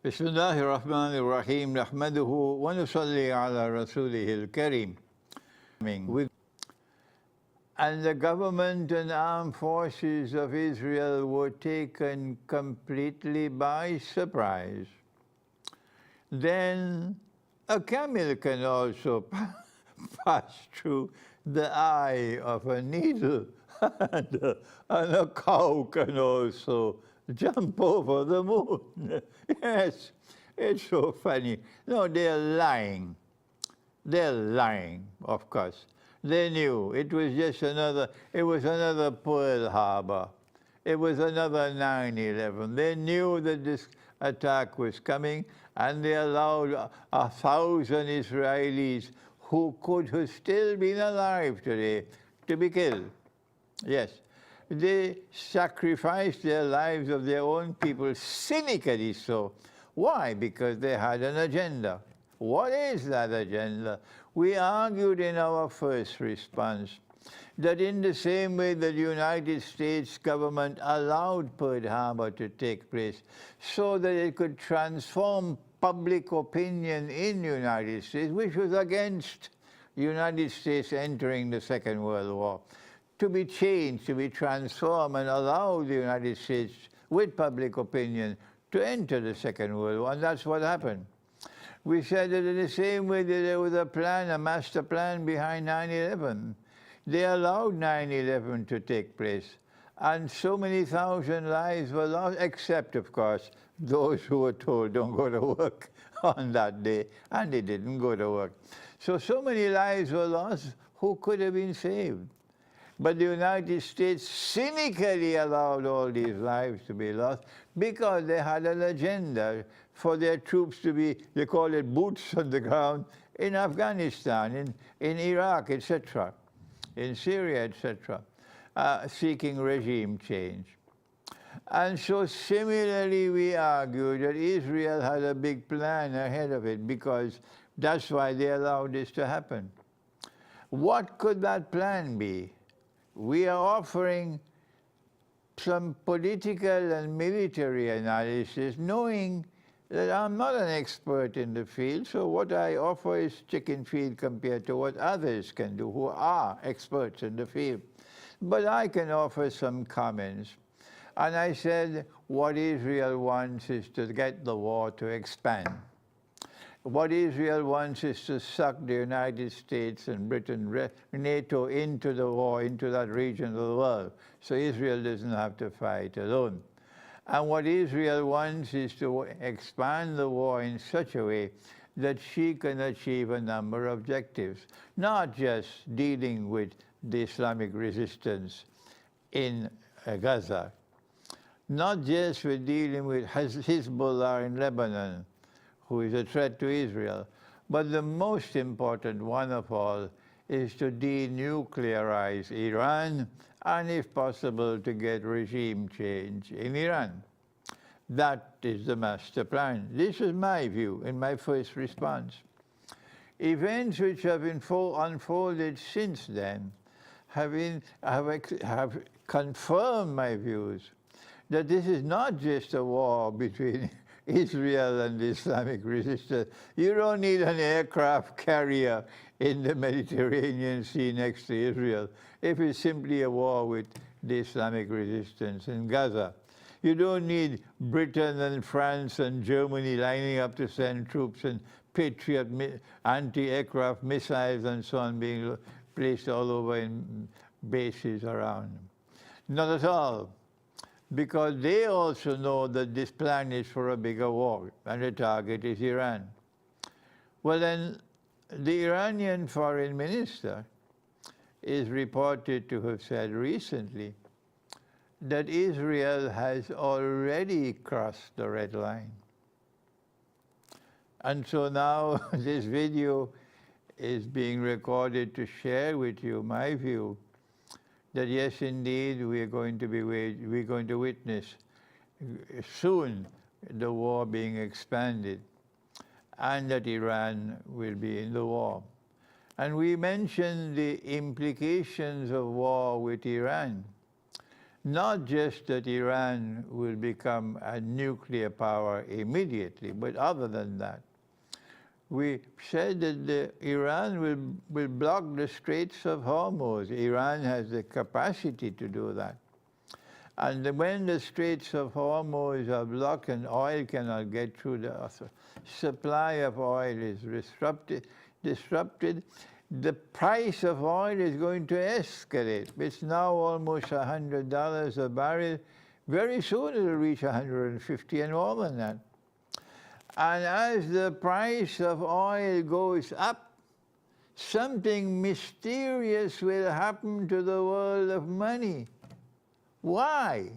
بسم الله الرحمن الرحيم نحمده ونصلي على رسوله الكريم. And the government and armed forces of Israel were taken completely by surprise. Then a camel can also pass through the eye of a needle, and a cow can also jump over the moon. Yes, it's so funny. No, they're lying. They're lying, of course. They knew it was just another Pearl Harbor. It was another 9/11. They knew that this attack was coming, and they allowed 1,000 Israelis who could have still been alive today to be killed. Yes. They sacrificed their lives of their own people, cynically so. Why? Because they had an agenda. What is that agenda? We argued in our first response that in the same way the United States government allowed Pearl Harbor to take place so that it could transform public opinion in the United States, which was against the United States entering the Second World War, to be changed, to be transformed, and allow the United States, with public opinion, to enter the Second World War. And that's what happened. We said that in the same way that there was a plan, a master plan behind 9/11, they allowed 9/11 to take place. And so many thousand lives were lost, except, of course, those who were told don't go to work on that day, and they didn't go to work. So many lives were lost who could have been saved. But the United States cynically allowed all these lives to be lost because they had an agenda for their troops to be, they call it boots on the ground, in Afghanistan, in Iraq, etc., in Syria, etc., seeking regime change. And so similarly we argue that Israel had a big plan ahead of it because that's why they allowed this to happen. What could that plan be? We are offering some political and military analysis, knowing that I'm not an expert in the field, so what I offer is chicken feed compared to what others can do who are experts in the field. But I can offer some comments. And I said what Israel wants is to get the war to expand. What Israel wants is to suck the United States and Britain, NATO, into the war, into that region of the world, so Israel doesn't have to fight alone. And what Israel wants is to expand the war in such a way that she can achieve a number of objectives, not just dealing with the Islamic resistance in Gaza, not just with dealing with Hezbollah in Lebanon, who is a threat to Israel, but the most important one of all is to denuclearize Iran and, if possible, to get regime change in Iran. That is the master plan. This is my view in my first response. Events which have unfolded since then have confirmed my views that this is not just a war between Israel and the Islamic resistance. You don't need an aircraft carrier in the Mediterranean Sea next to Israel if it's simply a war with the Islamic resistance in Gaza. You don't need Britain and France and Germany lining up to send troops and Patriot anti-aircraft missiles and so on being placed all over in bases around them. Not at all. Because they also know that this plan is for a bigger war, and the target is Iran. Well then, the Iranian foreign minister is reported to have said recently that Israel has already crossed the red line. And so now this video is being recorded to share with you my view that yes, indeed, we're going to witness soon the war being expanded, and that Iran will be in the war. And we mentioned the implications of war with Iran. Not just that Iran will become a nuclear power immediately, but other than that. We said that Iran will block the Straits of Hormuz. Iran has the capacity to do that. And when the Straits of Hormuz are blocked and oil cannot get through, the supply of oil is disrupted, the price of oil is going to escalate. It's now almost $100 a barrel. Very soon it'll reach 150 and more than that. And as the price of oil goes up, something mysterious will happen to the world of money. Why?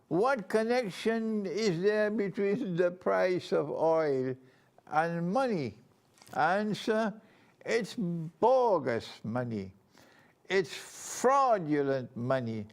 What connection is there between the price of oil and money? Answer, it's bogus money. It's fraudulent money.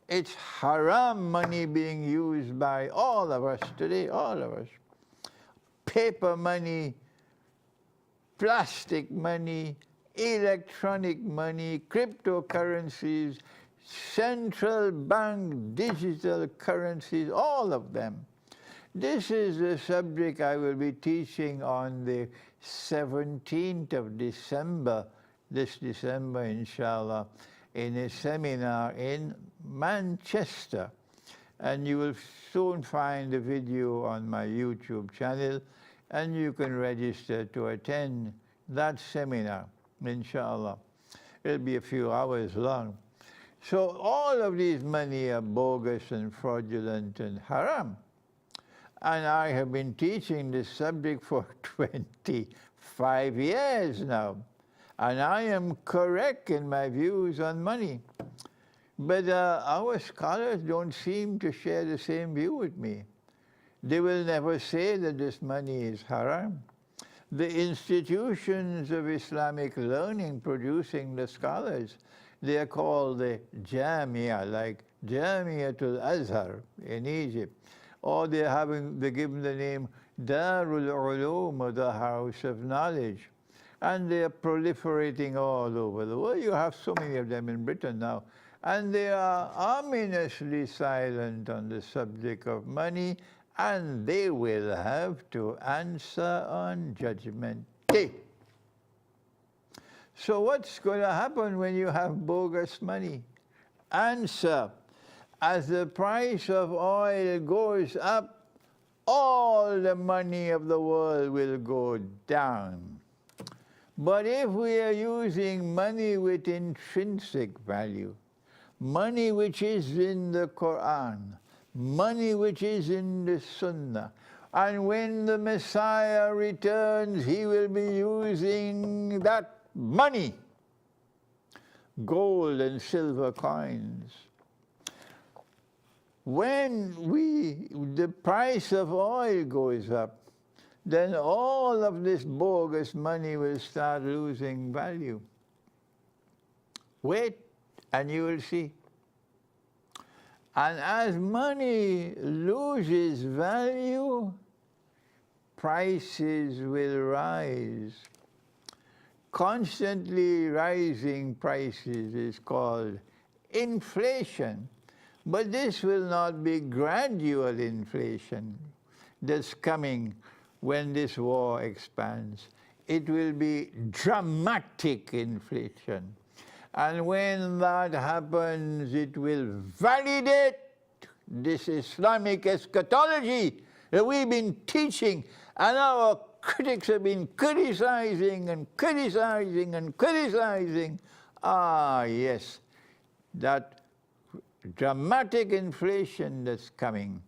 It's haram money being used by all of us today, all of us. Paper money, plastic money, electronic money, cryptocurrencies, central bank digital currencies, all of them. This is the subject I will be teaching on the 17th of December, this December, inshallah, in a seminar in Manchester. And you will soon find the video on my YouTube channel, and you can register to attend that seminar, inshallah. It'll be a few hours long. So all of these money are bogus and fraudulent and haram. And I have been teaching this subject for 25 years now. And I am correct in my views on money. But our scholars don't seem to share the same view with me. They will never say that this money is haram. The institutions of Islamic learning producing the scholars, they are called the Jamia, like Jamiatul Azhar in Egypt. Or they're given the name Darul Ulum, or the House of Knowledge. And they are proliferating all over the world. You have so many of them in Britain now. And they are ominously silent on the subject of money, and they will have to answer on Judgment Day. So what's going to happen when you have bogus money? Answer, as the price of oil goes up, all the money of the world will go down. But if we are using money with intrinsic value, money which is in the Quran, money which is in the Sunnah, and when the Messiah returns, he will be using that money, gold and silver coins. When the price of oil goes up, then all of this bogus money will start losing value. Wait, and you will see. And as money loses value, prices will rise. Constantly rising prices is called inflation. But this will not be gradual inflation that's coming when this war expands. It will be dramatic inflation. And when that happens, it will validate this Islamic eschatology that we've been teaching, and our critics have been criticizing and criticizing and criticizing. Ah, yes, that dramatic inflation that's coming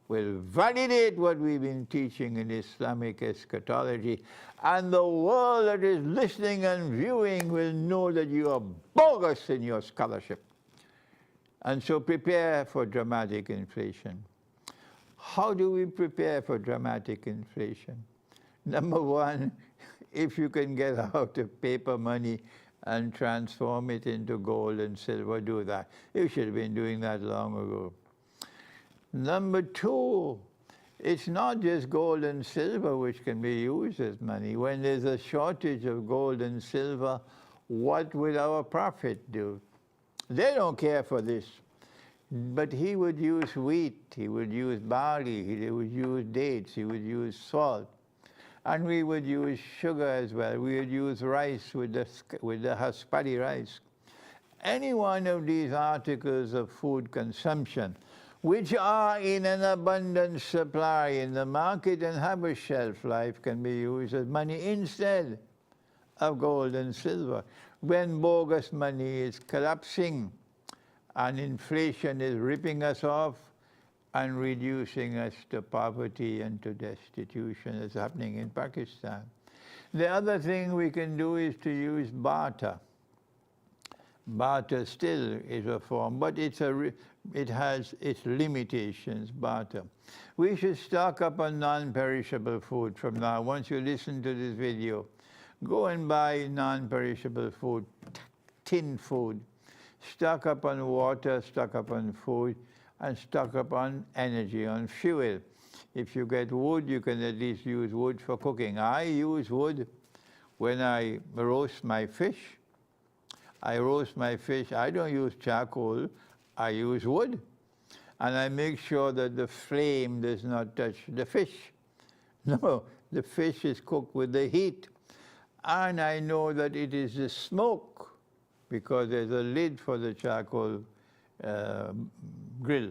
will validate what we've been teaching in Islamic eschatology, and the world that is listening and viewing will know that you are bogus in your scholarship. And so prepare for dramatic inflation. How do we prepare for dramatic inflation? Number one, if you can get out of paper money and transform it into gold and silver, do that. You should have been doing that long ago. Number two, it's not just gold and silver which can be used as money. When there's a shortage of gold and silver, what will our prophet do? They don't care for this. But he would use wheat, he would use barley, he would use dates, he would use salt. And we would use sugar as well. We would use rice with the haspadi rice. Any one of these articles of food consumption, which are in an abundant supply in the market and have a shelf life, can be used as money instead of gold and silver. When bogus money is collapsing and inflation is ripping us off and reducing us to poverty and to destitution, as happening in Pakistan. The other thing we can do is to use barter. Barter still is a form, but it has its limitations, barter. We should stock up on non-perishable food from now. Once you listen to this video, go and buy non-perishable food, tin food. Stock up on water, stock up on food, and stock up on energy, on fuel. If you get wood, you can at least use wood for cooking. I use wood when I roast my fish. I roast my fish. I don't use charcoal. I use wood. And I make sure that the flame does not touch the fish. No, the fish is cooked with the heat. And I know that it is the smoke, because there's a lid for the charcoal grill.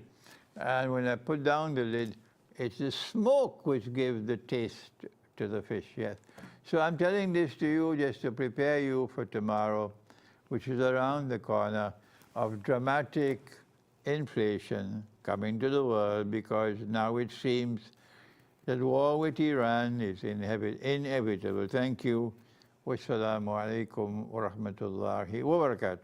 And when I put down the lid, it's the smoke which gives the taste to the fish, yes. So I'm telling this to you just to prepare you for tomorrow, which is around the corner, of dramatic inflation coming to the world, because now it seems that war with Iran is inevitable. Thank you. Wassalamu alaikum wa rahmatullahi wa barakatuh.